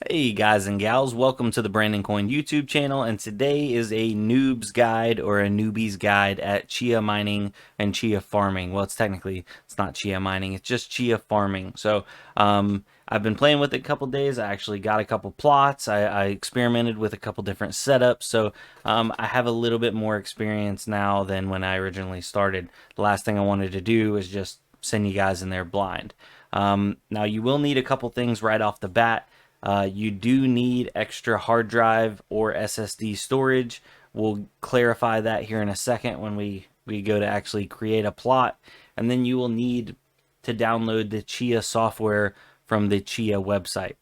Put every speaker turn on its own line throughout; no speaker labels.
Hey guys and gals, welcome to the Brandon Coin YouTube channel, and today is a noob's guide or a newbie's guide at Chia mining and Chia farming. Well, it's not Chia mining, it's just Chia farming. So I've been playing with it a couple days. I actually got a couple plots. I experimented with a couple different setups, so I have a little bit more experience now than when I originally started. The last thing I wanted to do is just send you guys in there blind. Now you will need a couple things right off the bat. You do need extra hard drive or SSD storage. We'll clarify that here in a second when we go to actually create a plot. And then you will need to download the Chia software from the Chia website.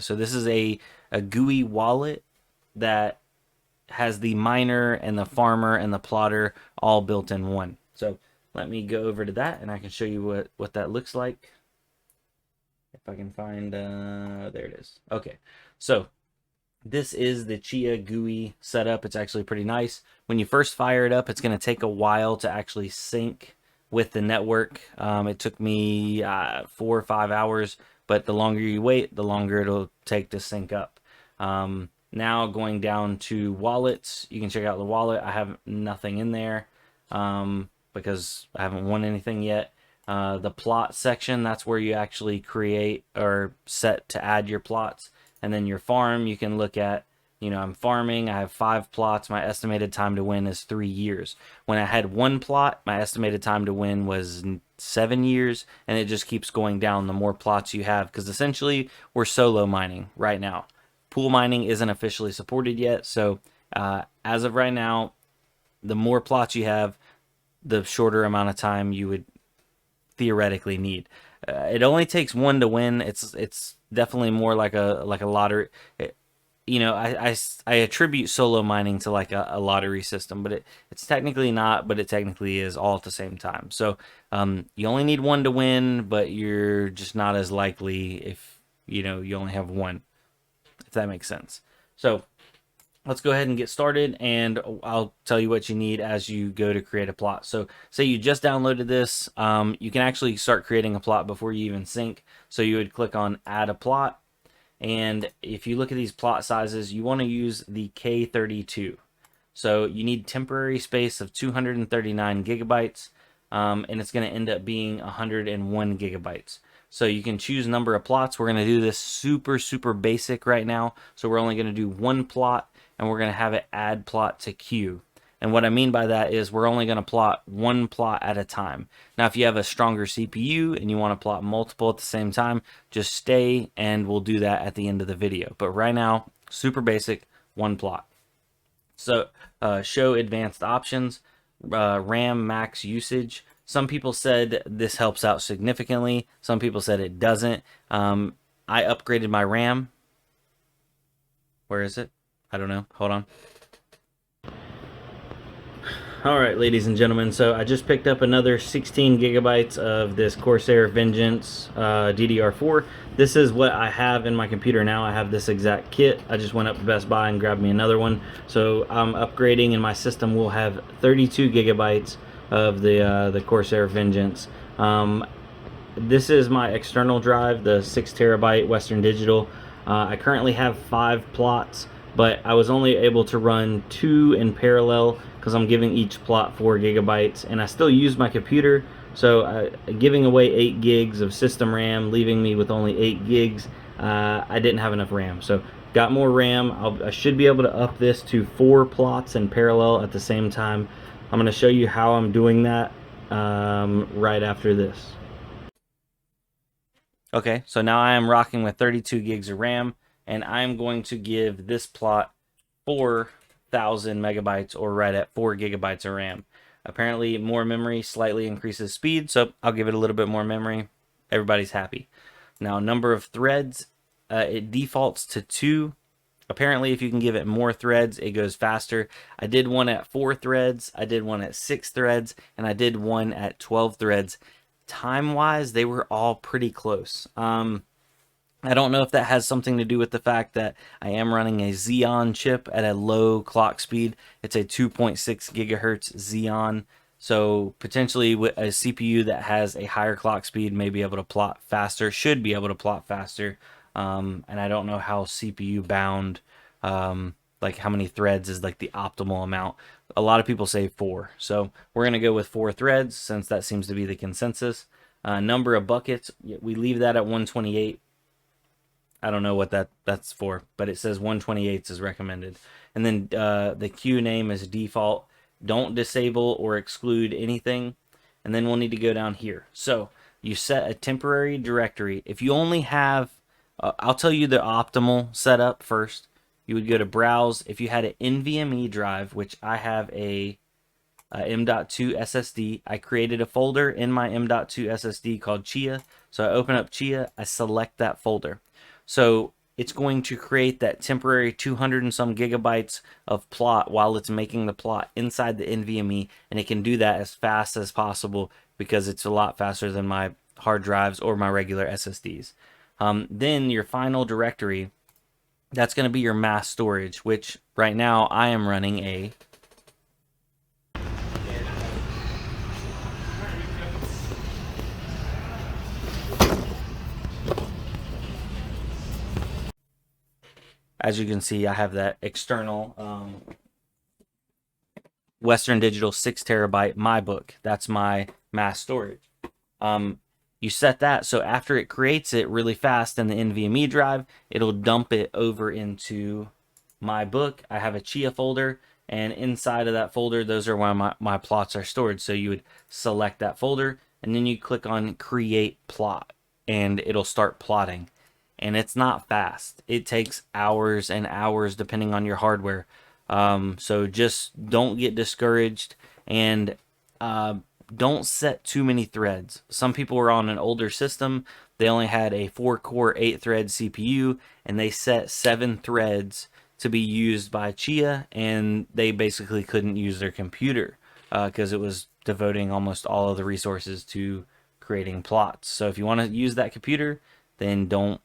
So this is a GUI wallet that has the miner and the farmer and the plotter all built in one. So let me go over to that and I can show you what that looks like. If I can find, there it is. Okay, so this is the Chia GUI setup. It's actually pretty nice. When you first fire it up, it's going to take a while to actually sync with the network. It took me 4 or 5 hours, but the longer you wait, the longer it'll take to sync up. Now going down to wallets, you can check out the wallet. I have nothing in there because I haven't won anything yet. The plot section, that's where you actually create or set to add your plots. And then your farm, you can look at, I'm farming, I have 5 plots, my estimated time to win is 3 years. When I had 1 plot, my estimated time to win was 7 years, and it just keeps going down the more plots you have, because essentially we're solo mining right now. Pool mining isn't officially supported yet, so as of right now, the more plots you have, the shorter amount of time you would theoretically need. It only takes 1 to win. It's definitely more like a lottery. I attribute solo mining to like a lottery system, but it's technically not, but it technically is all at the same time. So you only need 1 to win, but you're just not as likely if you only have 1, if that makes sense. So let's go ahead and get started, and I'll tell you what you need as you go to create a plot. So say you just downloaded this, you can actually start creating a plot before you even sync. So you would click on add a plot, and if you look at these plot sizes, you want to use the K32. So you need temporary space of 239 gigabytes, and it's going to end up being 101 gigabytes. So you can choose number of plots. We're going to do this super basic right now. So we're only going to do 1 plot, and we're going to have it add plot to queue. And what I mean by that is we're only going to plot 1 plot at a time. Now, if you have a stronger CPU and you want to plot multiple at the same time, just stay and we'll do that at the end of the video. But right now, super basic, 1 plot. So show advanced options, RAM max usage. Some people said this helps out significantly. Some people said it doesn't. I upgraded my RAM. Where is it? I don't know. Hold on. All right, ladies and gentlemen, so I just picked up another 16 gigabytes of this Corsair Vengeance DDR4. This is what I have in my computer now. I have this exact kit. I just went up to Best Buy and grabbed me another one. So I'm upgrading, and my system will have 32 gigabytes of the Corsair Vengeance. This is my external drive, the 6 terabyte Western Digital. I currently have 5 plots, but I was only able to run 2 in parallel because I'm giving each plot 4 gigabytes, and I still use my computer, so giving away 8 gigs of system RAM, leaving me with only 8 gigs. I didn't have enough RAM, so got more RAM. I should be able to up this to 4 plots in parallel at the same time. I'm going to show you how I'm doing that right after this. Okay, so now I am rocking with 32 gigs of RAM, and I'm going to give this plot 4,000 megabytes, or right at 4 gigabytes of RAM. Apparently more memory slightly increases speed, so I'll give it a little bit more memory. Everybody's happy. Now, number of threads, it defaults to 2. Apparently if you can give it more threads, it goes faster. I did one at 4 threads, I did one at 6 threads, and I did one at 12 threads. Time-wise, they were all pretty close. I don't know if that has something to do with the fact that I am running a Xeon chip at a low clock speed. It's a 2.6 gigahertz Xeon. So potentially with a CPU that has a higher clock speed may be able to plot faster, should be able to plot faster. And I don't know how CPU bound, like how many threads is like the optimal amount. A lot of people say 4, so we're gonna go with 4 threads since that seems to be the consensus. Number of buckets, we leave that at 128. I don't know what that's for, but it says 128 is recommended. And then the queue name is default. Don't disable or exclude anything. And then we'll need to go down here. So you set a temporary directory. If you only have, I'll tell you the optimal setup first. You would go to browse. If you had an NVMe drive, which I have a M.2 SSD. I created a folder in my M.2 SSD called Chia. So I open up Chia, I select that folder. So it's going to create that temporary 200 and some gigabytes of plot while it's making the plot inside the NVMe, and it can do that as fast as possible because it's a lot faster than my hard drives or my regular SSDs. Then your final directory, that's going to be your mass storage, which right now I am running a as you can see, I have that external Western Digital 6 terabyte MyBook. That's my mass storage. You set that so after it creates it really fast in the NVMe drive, it'll dump it over into my book. I have a Chia folder, and inside of that folder, those are where my plots are stored. So you would select that folder, and then you click on Create Plot, and it'll start plotting. And it's not fast. It takes hours and hours depending on your hardware. So just don't get discouraged, and don't set too many threads. Some people were on an older system. They only had a 4-core, 8-thread CPU, and they set 7 threads to be used by Chia, and they basically couldn't use their computer because it was devoting almost all of the resources to creating plots. So if you want to use that computer, then don't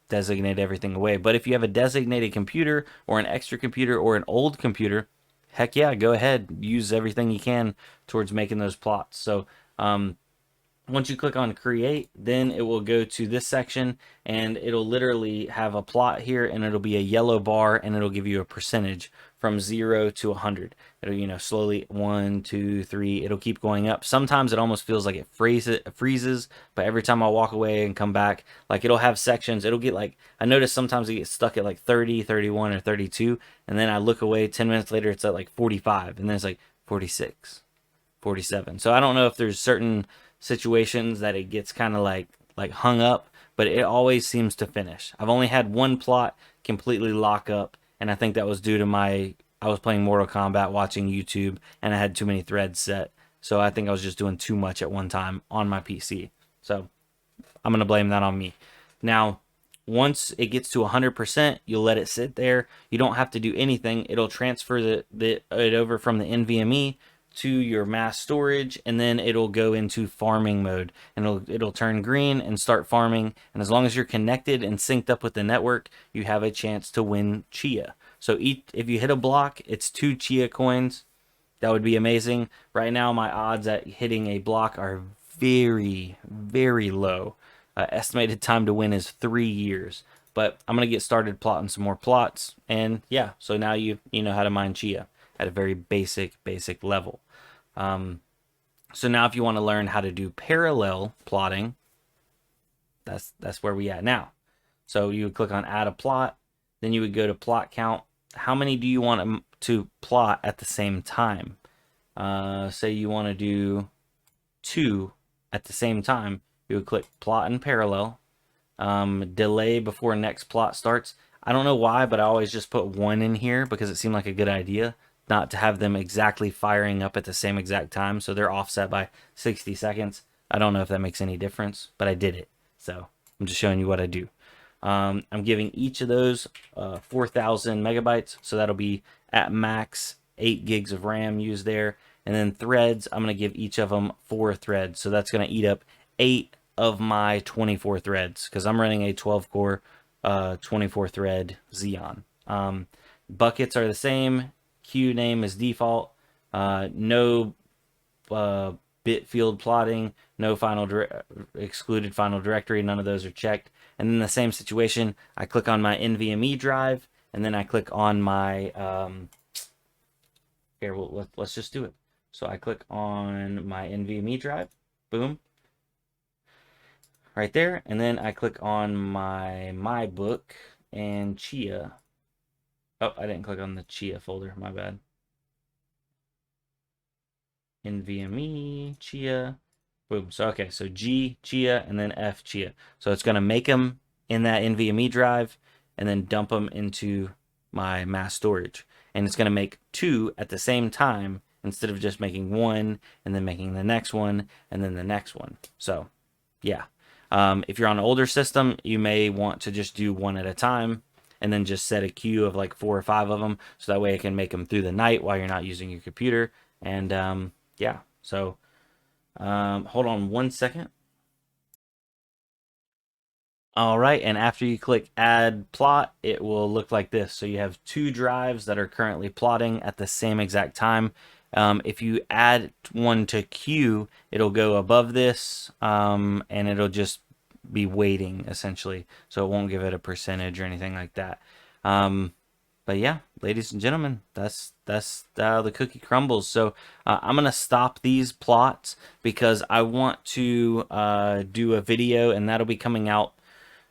designate everything away. But if you have a designated computer or an extra computer or an old computer, heck yeah, go ahead, use everything you can towards making those plots. So once you click on create, then it will go to this section, and it'll literally have a plot here, and it'll be a yellow bar, and it'll give you a percentage from 0 to 100. It'll, you know, slowly 1, 2, 3, it'll keep going up. Sometimes it almost feels like it freezes, but every time I walk away and come back, like it'll have sections. It'll get like, I notice sometimes it gets stuck at like 30, 31, or 32, and then I look away 10 minutes later, it's at like 45, and then it's like 46, 47. So I don't know if there's certain situations that it gets kind of like hung up, but it always seems to finish. I've only had one plot completely lock up, and I think that was due to I was playing Mortal Kombat, watching YouTube, and I had too many threads set. So I think I was just doing too much at one time on my PC. So I'm going to blame that on me. Now, once it gets to 100%, you'll let it sit there. You don't have to do anything. It'll transfer it over from the NVMe to your mass storage, and then it'll go into farming mode, and it'll turn green and start farming. And as long as you're connected and synced up with the network, you have a chance to win Chia. So if you hit a block, it's 2 Chia coins. That would be amazing. Right now, my odds at hitting a block are very, very low. Estimated time to win is 3 years. But I'm going to get started plotting some more plots. And yeah, so now you know how to mine Chia at a very basic level. So now if you want to learn how to do parallel plotting, that's where we at now. So you would click on add a plot, then you would go to plot count. How many do you want to plot at the same time? Say you want to do 2 at the same time, you would click plot in parallel. Delay before next plot starts. I don't know why, but I always just put 1 in here because it seemed like a good idea not to have them exactly firing up at the same exact time, so they're offset by 60 seconds. I don't know if that makes any difference, but I did it, so I'm just showing you what I do. I'm giving each of those 4,000 megabytes, so that'll be at max 8 gigs of RAM used there. And then threads, I'm going to give each of them 4 threads, so that's going to eat up 8 of my 24 threads, because I'm running a 12-core 24-thread Xeon. Buckets are the same. Queue name is default. No bit field plotting. No excluded final directory. None of those are checked. And in the same situation, I click on my NVMe drive, and then I click on my, here, let's just do it. So I click on my NVMe drive, boom, right there. And then I click on my book and Chia. Oh, I didn't click on the Chia folder, my bad. NVMe, Chia, boom. So, okay, so G, Chia, and then F, Chia. So it's going to make them in that NVMe drive and then dump them into my mass storage. And it's going to make two at the same time instead of just making one and then making the next one and then the next one. So, yeah. If you're on an older system, you may want to just do one at a time and then just set a queue of like 4 or 5 of them. So that way it can make them through the night while you're not using your computer. And yeah, so hold on one second. All right, and after you click add plot, it will look like this. So you have 2 drives that are currently plotting at the same exact time. If you add one to queue, it'll go above this, and it'll just be waiting essentially. So it won't give it a percentage or anything like that. But yeah, ladies and gentlemen, that's the cookie crumbles. So I'm gonna stop these plots because I want to do a video, and that'll be coming out,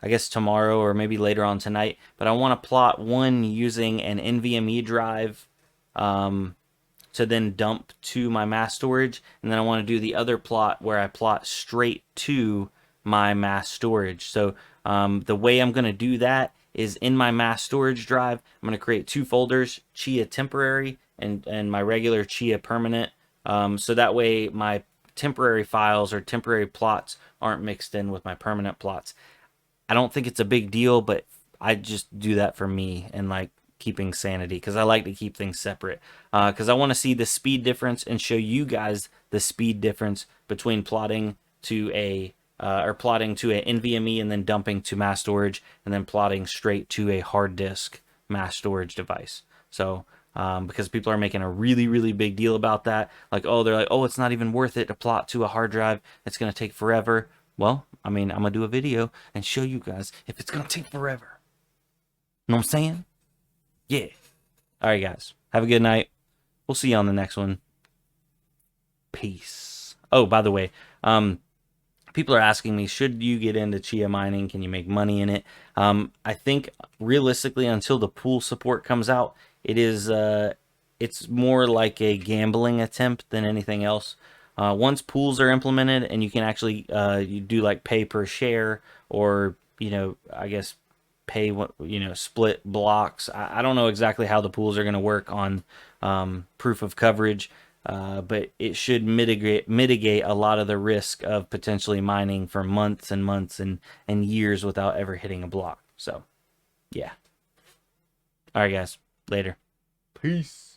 I guess, tomorrow or maybe later on tonight. But I want to plot one using an NVMe drive to then dump to my mass storage, and then I want to do the other plot where I plot straight to my mass storage. So the way I'm going to do that is in my mass storage drive, I'm going to create 2 folders, Chia temporary and my regular Chia permanent. So that way my temporary files or temporary plots aren't mixed in with my permanent plots. I don't think it's a big deal, but I just do that for me and like keeping sanity because I like to keep things separate because I want to see the speed difference and show you guys the speed difference between plotting to a plotting to a NVMe and then dumping to mass storage and then plotting straight to a hard disk mass storage device. So because people are making a really big deal about that, like, oh, they're like, oh, it's not even worth it to plot to a hard drive, it's going to take forever. Well, I mean, I'm going to do a video and show you guys if it's going to take forever. Know what I'm saying? Yeah. All right, guys. Have a good night. We'll see you on the next one. Peace. Oh, by the way, people are asking me, should you get into Chia mining? Can you make money in it? I think realistically, until the pool support comes out, it's more like a gambling attempt than anything else. Once pools are implemented and you can actually you do like pay per share or, I guess pay what, split blocks. I don't know exactly how the pools are going to work on proof of coverage, but it should mitigate a lot of the risk of potentially mining for months and months and years without ever hitting a block. So, yeah. All right, guys. Later. Peace.